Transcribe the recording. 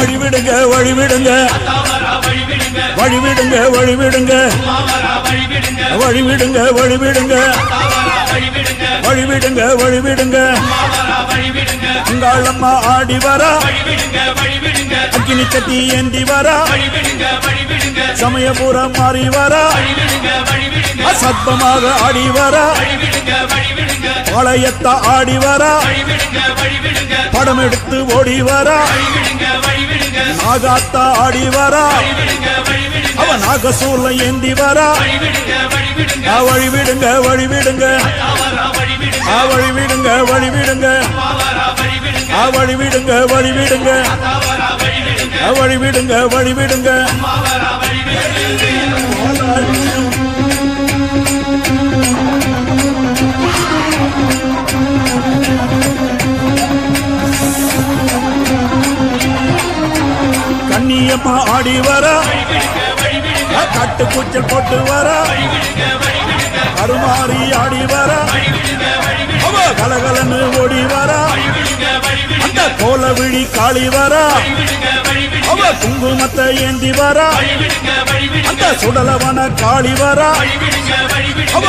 வழிவிடுங்க வழிவிடுங்க வழிவிடுங்க வழிவிடுங்க வழிவிடுங்க வழிவிடுங்க வழிவிடுங்க வழிவிடுங்க அங்காளம்மா ஆடி வரா அக்கினி கட்டி ஏந்தி வரா சமயபுரம் மாறி வரா அசத்தமாக ஆடி வரா பாளையத்த ஆடி வரா படம் எடுத்து ஓடி வரா நாகாத்தா ஆடி வரா அவ நாகசூர்ல ஏந்தி வரா வழிவிடுங்க வழிவிடுங்க வழிவிடுங்க வழிவிடுங்க வழிவிடுங்க வழிவிடுங்க வழிவிடுங்க வழிவிடுங்க கண்ணியம்மா ஆடி வரா கட்டு கூச்சல் போட்டு வரா கருமாறி ஆடி வரா கலகலன்னு ஓடி வரா அந்த கோலவிழி காளி வரா அவ குங்குமத்தை ஏந்தி வரா அந்த சுடலவன காளி வரா அவ